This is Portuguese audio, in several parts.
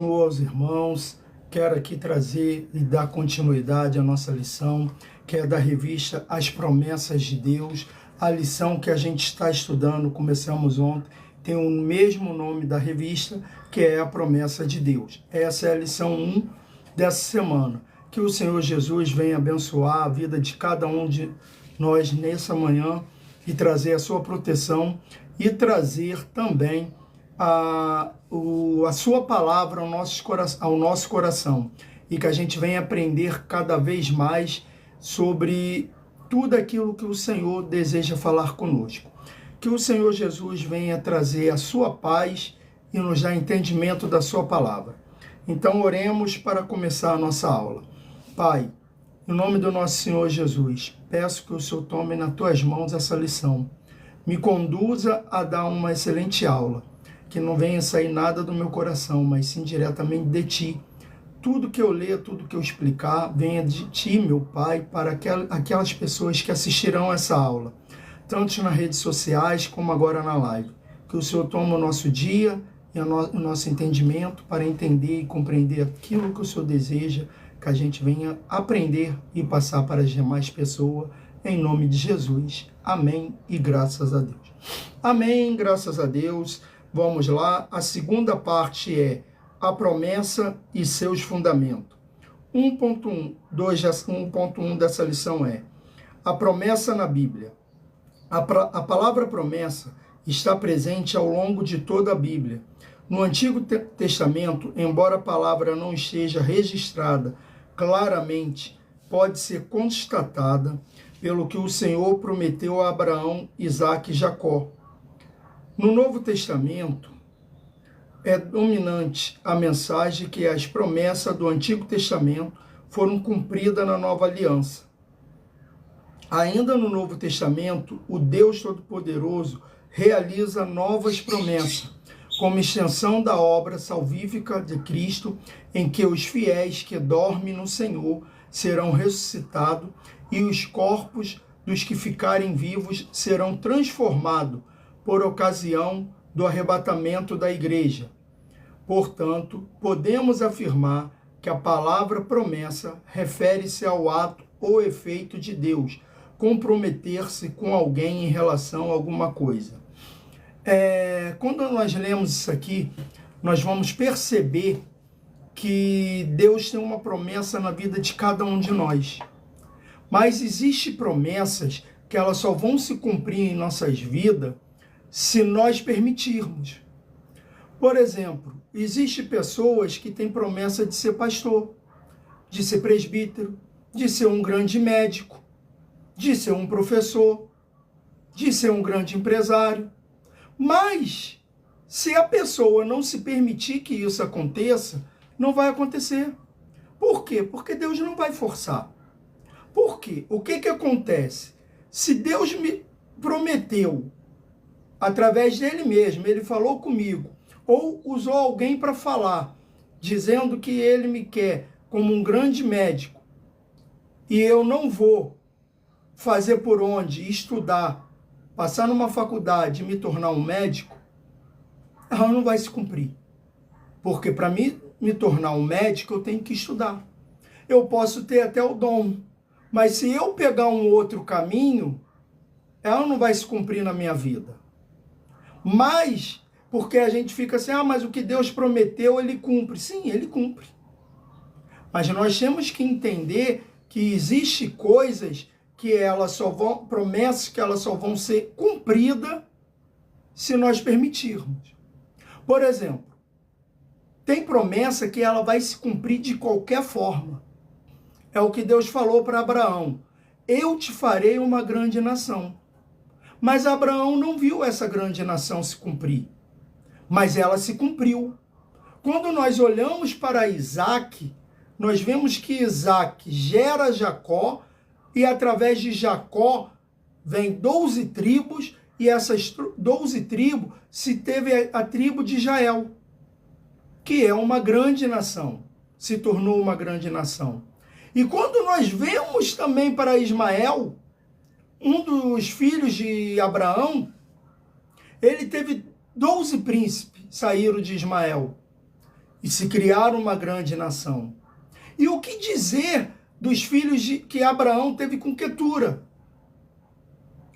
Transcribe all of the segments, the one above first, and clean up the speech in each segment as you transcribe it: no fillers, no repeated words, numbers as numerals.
Meus irmãos, quero aqui trazer e dar continuidade à nossa lição, que é da revista As Promessas de Deus. A lição que a gente está estudando, começamos ontem, tem o mesmo nome da revista, que é a Promessa de Deus. Essa é a lição 1 dessa semana. Que o Senhor Jesus venha abençoar a vida de cada um de nós nessa manhã e trazer a sua proteção e trazer também a sua palavra ao nosso coração e que a gente venha aprender cada vez mais sobre tudo aquilo que o Senhor deseja falar conosco. Que o Senhor Jesus venha trazer a sua paz e nos dar entendimento da sua palavra. Então oremos para começar a nossa aula. Pai, em nome do nosso Senhor Jesus, peço que o Senhor tome nas tuas mãos essa lição. Me conduza a dar uma excelente aula. Que não venha sair nada do meu coração, mas sim diretamente de Ti. Tudo que eu ler, tudo que eu explicar, venha de Ti, meu Pai, para aquelas pessoas que assistirão essa aula, tanto nas redes sociais como agora na live. Que o Senhor tome o nosso dia e o nosso entendimento para entender e compreender aquilo que o Senhor deseja, que a gente venha aprender e passar para as demais pessoas, em nome de Jesus. Amém e graças a Deus. Amém, graças a Deus. Vamos lá, a segunda parte é a promessa e seus fundamentos. 1.1 dessa lição é a promessa na Bíblia. A palavra promessa está presente ao longo de toda a Bíblia. No Antigo Testamento, embora a palavra não esteja registrada claramente, pode ser constatada pelo que o Senhor prometeu a Abraão, Isaque e Jacó. No Novo Testamento, é dominante a mensagem que as promessas do Antigo Testamento foram cumpridas na Nova Aliança. Ainda no Novo Testamento, o Deus Todo-Poderoso realiza novas promessas, como extensão da obra salvífica de Cristo, em que os fiéis que dormem no Senhor serão ressuscitados e os corpos dos que ficarem vivos serão transformados por ocasião do arrebatamento da igreja. Portanto, podemos afirmar que a palavra promessa refere-se ao ato ou efeito de Deus comprometer-se com alguém em relação a alguma coisa. Quando nós lemos isso aqui, nós vamos perceber que Deus tem uma promessa na vida de cada um de nós. Mas existem promessas que elas só vão se cumprir em nossas vidas se nós permitirmos. Por exemplo, existem pessoas que têm promessa de ser pastor, de ser presbítero, de ser um grande médico, de ser um professor, de ser um grande empresário. Mas, se a pessoa não se permitir que isso aconteça, não vai acontecer. Por quê? Porque Deus não vai forçar. Por quê? O que acontece? Se Deus me prometeu, através dele mesmo, ele falou comigo, ou usou alguém para falar, dizendo que ele me quer como um grande médico, e eu não vou fazer por onde, estudar, passar numa faculdade e me tornar um médico, ela não vai se cumprir. Porque para mim me tornar um médico, eu tenho que estudar. Eu posso ter até o dom, mas se eu pegar um outro caminho, ela não vai se cumprir na minha vida. Mas, porque a gente fica assim, mas o que Deus prometeu, ele cumpre. Sim, ele cumpre. Mas nós temos que entender que existem coisas que elas só vão, promessas que elas só vão ser cumpridas se nós permitirmos. Por exemplo, tem promessa que ela vai se cumprir de qualquer forma. É o que Deus falou para Abraão. Eu te farei uma grande nação. Mas Abraão não viu essa grande nação se cumprir. Mas ela se cumpriu. Quando nós olhamos para Isaque, nós vemos que Isaque gera Jacó, e através de Jacó vem 12 tribos, e essas 12 tribos se teve a tribo de Israel, que é uma grande nação, se tornou uma grande nação. E quando nós vemos também para Ismael, um dos filhos de Abraão, ele teve 12 príncipes, saíram de Ismael. e se criar uma grande nação. E o que dizer dos filhos que Abraão teve com Quetura?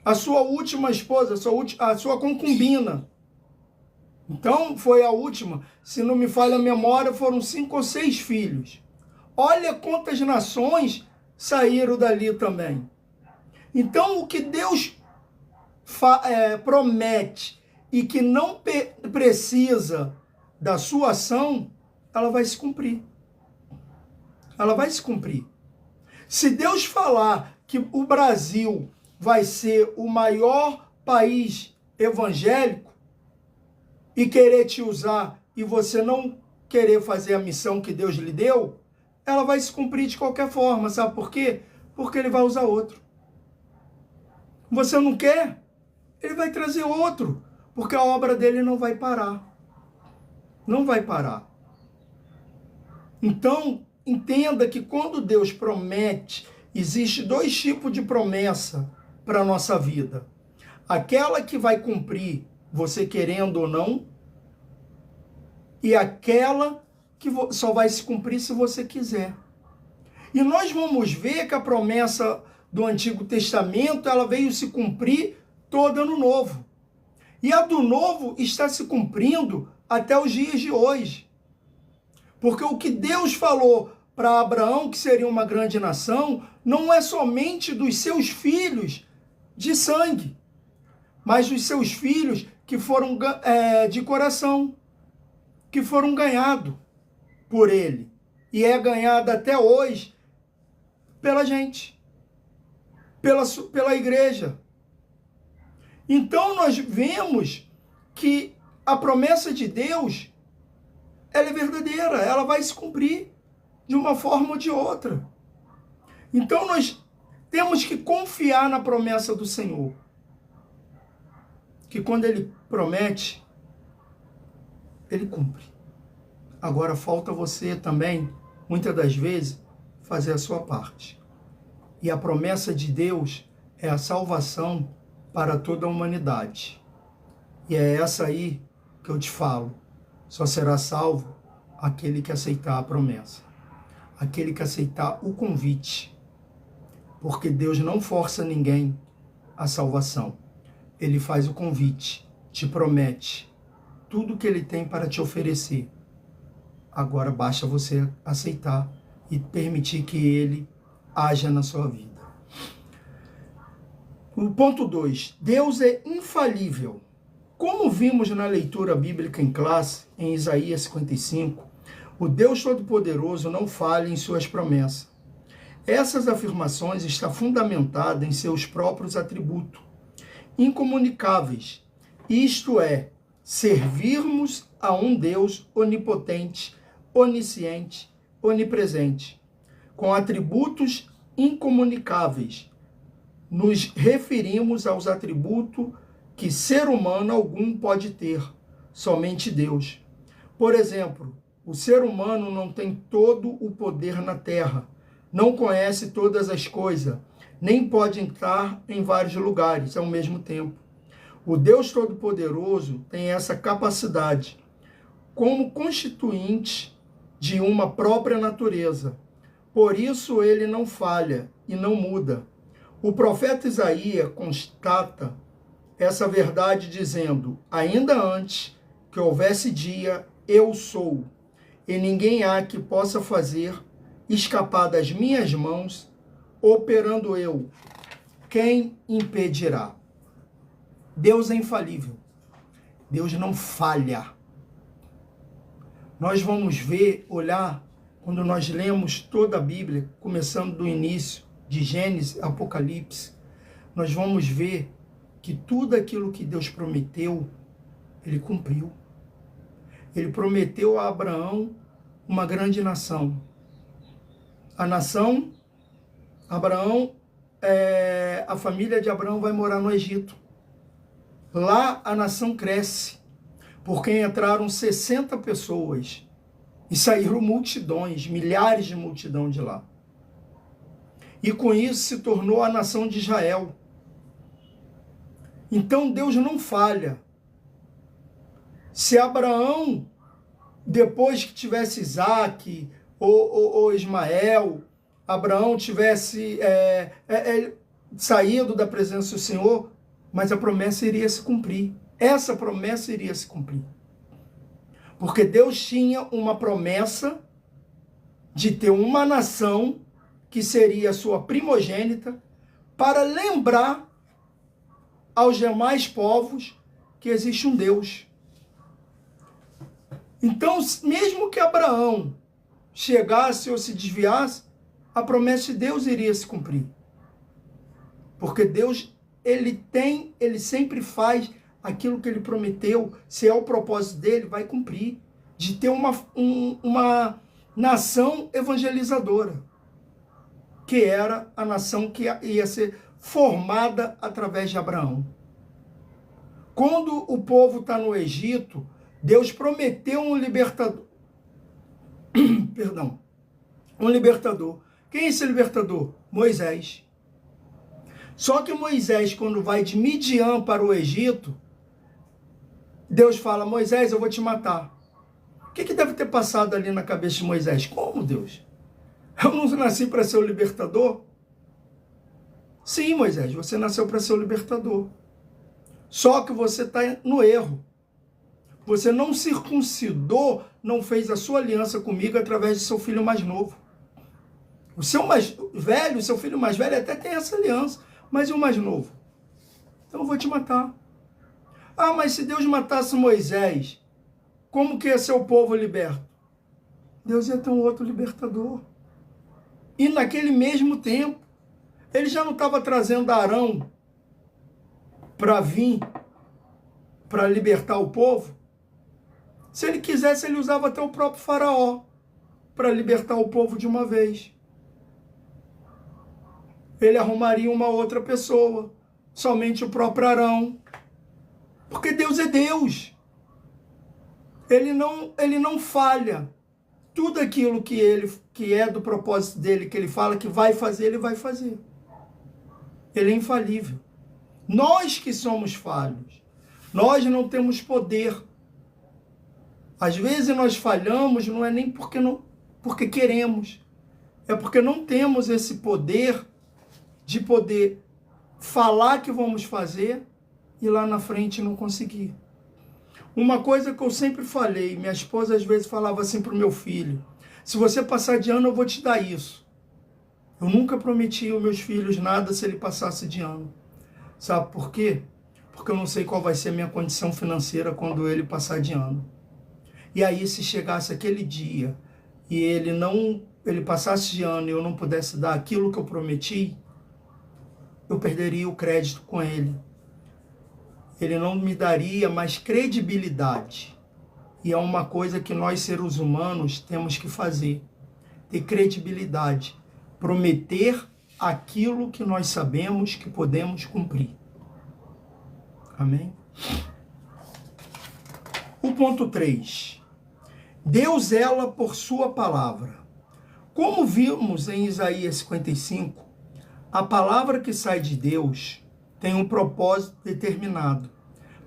A sua última esposa, a sua concubina. Então, foi a última. Se não me falha a memória, foram 5 ou 6 filhos. Olha quantas nações saíram dali também. Então, o que Deus promete e que não precisa da sua ação, ela vai se cumprir. Ela vai se cumprir. Se Deus falar que o Brasil vai ser o maior país evangélico e querer te usar e você não querer fazer a missão que Deus lhe deu, ela vai se cumprir de qualquer forma. Sabe por quê? Porque ele vai usar outro. Você não quer? Ele vai trazer outro, porque a obra dele não vai parar. Não vai parar. Então, entenda que quando Deus promete, existe 2 tipos de promessa para a nossa vida. Aquela que vai cumprir, você querendo ou não, e aquela que só vai se cumprir se você quiser. E nós vamos ver que a promessa do Antigo Testamento, ela veio se cumprir toda no Novo. E a do Novo está se cumprindo até os dias de hoje. Porque o que Deus falou para Abraão, que seria uma grande nação, não é somente dos seus filhos de sangue, mas dos seus filhos que foram de coração, que foram ganhados por ele. E é ganhado até hoje pela gente, pela igreja. Então nós vemos que a promessa de Deus, ela é verdadeira, ela vai se cumprir de uma forma ou de outra. Então nós temos que confiar na promessa do Senhor. Que quando Ele promete, Ele cumpre. Agora falta você também, muitas das vezes, fazer a sua parte. E a promessa de Deus é a salvação para toda a humanidade. E é essa aí que eu te falo. Só será salvo aquele que aceitar a promessa. Aquele que aceitar o convite. Porque Deus não força ninguém à salvação. Ele faz o convite, te promete tudo que Ele tem para te oferecer. Agora basta você aceitar e permitir que Ele haja na sua vida. O ponto 2. Deus é infalível. Como vimos na leitura bíblica em classe, em Isaías 55, o Deus Todo-Poderoso não falha em suas promessas. Essas afirmações estão fundamentadas em seus próprios atributos, incomunicáveis, isto é, servirmos a um Deus onipotente, onisciente, onipresente, com atributos incomunicáveis. Nos referimos aos atributos que ser humano algum pode ter, somente Deus. Por exemplo, o ser humano não tem todo o poder na terra, não conhece todas as coisas, nem pode entrar em vários lugares ao mesmo tempo. O Deus Todo-Poderoso tem essa capacidade, como constituinte de uma própria natureza. Por isso ele não falha e não muda. O profeta Isaías constata essa verdade dizendo: ainda antes que houvesse dia, eu sou, e ninguém há que possa fazer escapar das minhas mãos, operando eu, quem impedirá? Deus é infalível. Deus não falha. Nós vamos ver, olhar, quando nós lemos toda a Bíblia, começando do início, de Gênesis, Apocalipse, nós vamos ver que tudo aquilo que Deus prometeu, Ele cumpriu. Ele prometeu a Abraão uma grande nação. A nação, Abraão, a família de Abraão vai morar no Egito. Lá a nação cresce, porque entraram 60 pessoas e saíram multidões, milhares de multidão de lá. E com isso se tornou a nação de Israel. Então Deus não falha. Se Abraão depois que tivesse Isaac ou Ismael, Abraão tivesse saído da presença do Senhor, mas a promessa iria se cumprir. Essa promessa iria se cumprir. Porque Deus tinha uma promessa de ter uma nação que seria a sua primogênita, para lembrar aos demais povos que existe um Deus. Então, mesmo que Abraão chegasse ou se desviasse, a promessa de Deus iria se cumprir. Porque Deus, ele sempre faz aquilo que ele prometeu. Se é o propósito dele, vai cumprir. De ter uma nação evangelizadora, que era a nação que ia ser formada através de Abraão. Quando o povo está no Egito, Deus prometeu um libertador. Perdão. Um libertador. Quem é esse libertador? Moisés. Só que Moisés, quando vai de Midian para o Egito, Deus fala: Moisés, eu vou te matar. O que deve ter passado ali na cabeça de Moisés? Como, Deus? Eu não nasci para ser o libertador? Sim, Moisés, você nasceu para ser o libertador. Só que você está no erro. Você não circuncidou, não fez a sua aliança comigo através de seu filho mais novo. O seu mais velho, seu filho mais velho até tem essa aliança, mas e o mais novo? Então eu vou te matar. Ah, mas se Deus matasse Moisés, como que ia ser o povo liberto? Deus ia ter um outro libertador. E naquele mesmo tempo, ele já não estava trazendo Arão para vir, para libertar o povo? Se ele quisesse, ele usava até o próprio faraó para libertar o povo de uma vez. Ele arrumaria uma outra pessoa, somente o próprio Arão. Porque Deus é Deus. Ele não falha. Tudo aquilo que é do propósito dele, que ele fala que vai fazer, ele vai fazer. Ele é infalível. Nós que somos falhos, nós não temos poder. Às vezes nós falhamos, não é nem porque queremos, é porque não temos esse poder de poder falar que vamos fazer e lá na frente não conseguir. Uma coisa que eu sempre falei, minha esposa às vezes falava assim para o meu filho: se você passar de ano, eu vou te dar isso. Eu nunca prometi aos meus filhos nada se ele passasse de ano. Sabe por quê? Porque eu não sei qual vai ser a minha condição financeira quando ele passar de ano. E aí, se chegasse aquele dia e ele passasse de ano e eu não pudesse dar aquilo que eu prometi, eu perderia o crédito com ele. Ele não me daria mais credibilidade. E é uma coisa que nós, seres humanos, temos que fazer. Ter credibilidade. Prometer aquilo que nós sabemos que podemos cumprir. Amém? O ponto 3. Deus zela por sua palavra. Como vimos em Isaías 55, a palavra que sai de Deus tem um propósito determinado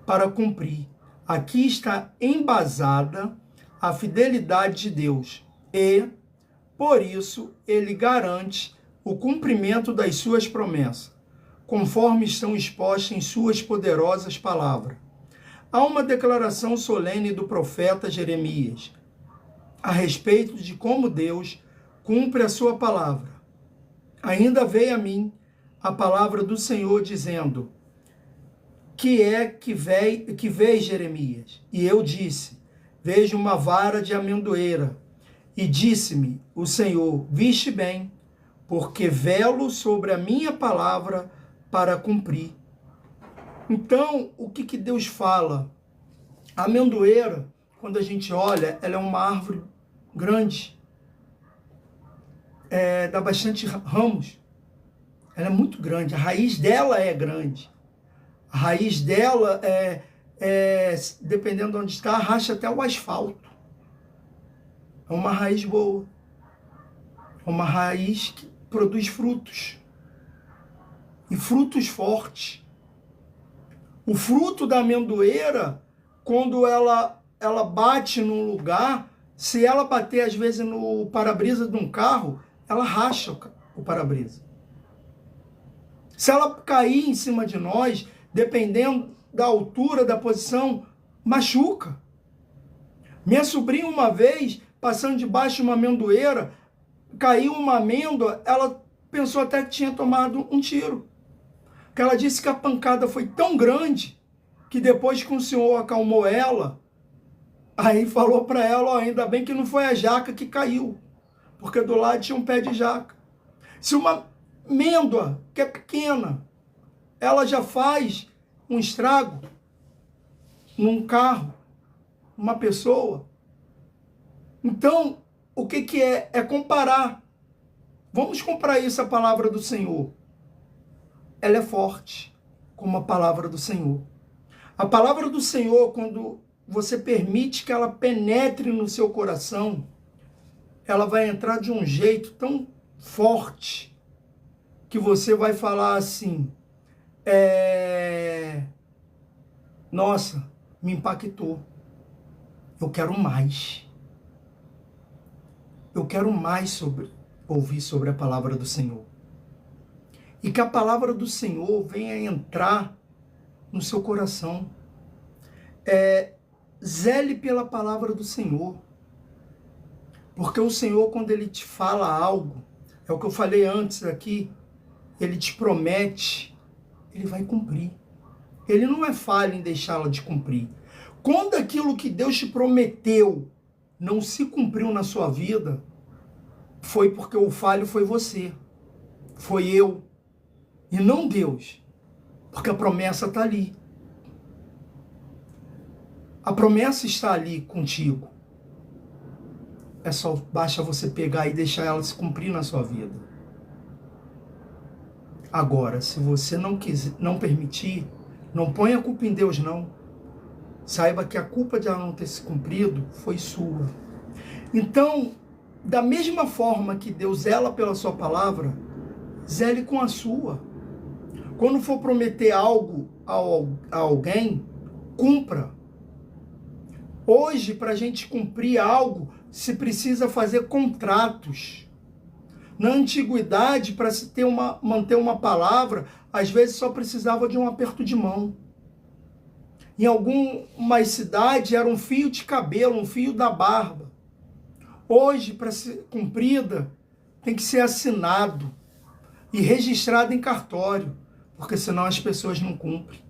para cumprir. Aqui está embasada a fidelidade de Deus e, por isso, ele garante o cumprimento das suas promessas, conforme estão expostas em suas poderosas palavras. Há uma declaração solene do profeta Jeremias a respeito de como Deus cumpre a sua palavra. Ainda veio a mim a palavra do Senhor dizendo: que vês, Jeremias? E eu disse: vejo uma vara de amendoeira. E disse-me o Senhor: viste bem, porque velo sobre a minha palavra para cumprir. Então, o que Deus fala? A amendoeira, quando a gente olha, ela é uma árvore grande. Dá bastante ramos. Ela é muito grande. A raiz dela é grande. A raiz dela, dependendo de onde está, racha até o asfalto. É uma raiz boa. É uma raiz que produz frutos. E frutos fortes. O fruto da amendoeira, quando ela ela bate num lugar, se ela bater às vezes no para-brisa de um carro, ela racha o para-brisa. Se ela cair em cima de nós, dependendo da altura, da posição, machuca. Minha sobrinha uma vez, passando debaixo de uma amendoeira, caiu uma amêndoa, ela pensou até que tinha tomado um tiro. Porque ela disse que a pancada foi tão grande, que depois que o senhor acalmou ela, aí falou para ela, ó, ainda bem que não foi a jaca que caiu, porque do lado tinha um pé de jaca. Se uma amêndoa, que é pequena, ela já faz um estrago num carro, uma pessoa. Então, o que é? É comparar. Vamos comparar isso à palavra do Senhor. Ela é forte, como a palavra do Senhor. A palavra do Senhor, quando você permite que ela penetre no seu coração, ela vai entrar de um jeito tão forte que você vai falar assim, nossa, me impactou. Eu quero mais. Eu quero mais ouvir sobre a palavra do Senhor. E que a palavra do Senhor venha entrar no seu coração. Zele pela palavra do Senhor. Porque o Senhor, quando Ele te fala algo, é o que eu falei antes aqui, Ele te promete, Ele vai cumprir. Ele não é falho em deixá-la de cumprir. Quando aquilo que Deus te prometeu não se cumpriu na sua vida, foi porque o falho foi você, foi eu, e não Deus, porque a promessa está ali. A promessa está ali contigo. É só basta você pegar e deixar ela se cumprir na sua vida. Agora, se você não quiser, não permitir, não ponha a culpa em Deus, não. Saiba que a culpa de ela não ter se cumprido foi sua. Então, da mesma forma que Deus zela pela sua palavra, zele com a sua. Quando for prometer algo a alguém, cumpra. Hoje, para a gente cumprir algo, se precisa fazer contratos. Na antiguidade, para se manter uma palavra, às vezes só precisava de um aperto de mão. Em algumas cidades era um fio de cabelo, um fio da barba. Hoje, para ser cumprida, tem que ser assinado e registrado em cartório, porque senão as pessoas não cumprem.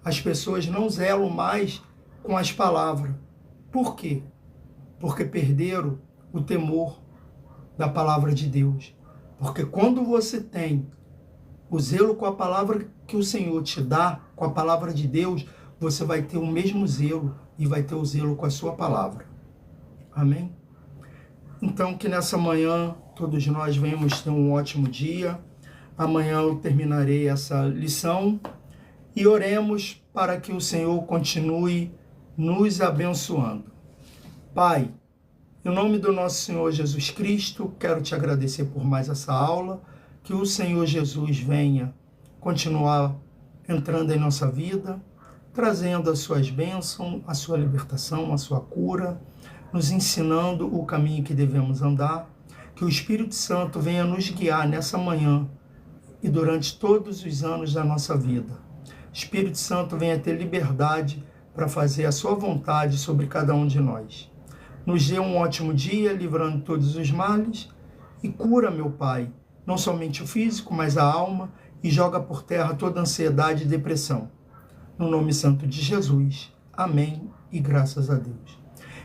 As pessoas não zelam mais com as palavras. Por quê? Porque perderam o temor da palavra de Deus. Porque quando você tem o zelo com a palavra que o Senhor te dá, com a palavra de Deus, você vai ter o mesmo zelo e vai ter o zelo com a sua palavra. Amém? Então, que nessa manhã todos nós venhamos ter um ótimo dia. Amanhã eu terminarei essa lição e oremos para que o Senhor continue nos abençoando. Pai, em nome do nosso Senhor Jesus Cristo, quero te agradecer por mais essa aula, que o Senhor Jesus venha continuar entrando em nossa vida, trazendo as suas bênçãos, a sua libertação, a sua cura, nos ensinando o caminho que devemos andar, que o Espírito Santo venha nos guiar nessa manhã e durante todos os anos da nossa vida. Espírito Santo venha ter liberdade para fazer a sua vontade sobre cada um de nós. Nos dê um ótimo dia, livrando todos os males, e cura, meu Pai, não somente o físico, mas a alma, e joga por terra toda ansiedade e depressão. No nome santo de Jesus. Amém e graças a Deus.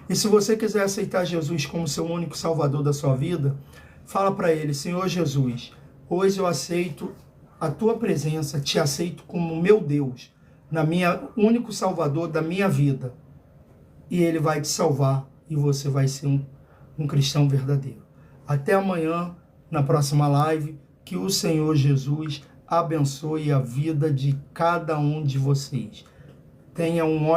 E se você quiser aceitar Jesus como seu único salvador da sua vida, fala para ele: Senhor Jesus, hoje eu aceito a tua presença, te aceito como meu Deus, único salvador da minha vida. E ele vai te salvar e você vai ser um cristão verdadeiro. Até amanhã, na próxima live, que o Senhor Jesus abençoe a vida de cada um de vocês. Tenha um ótimo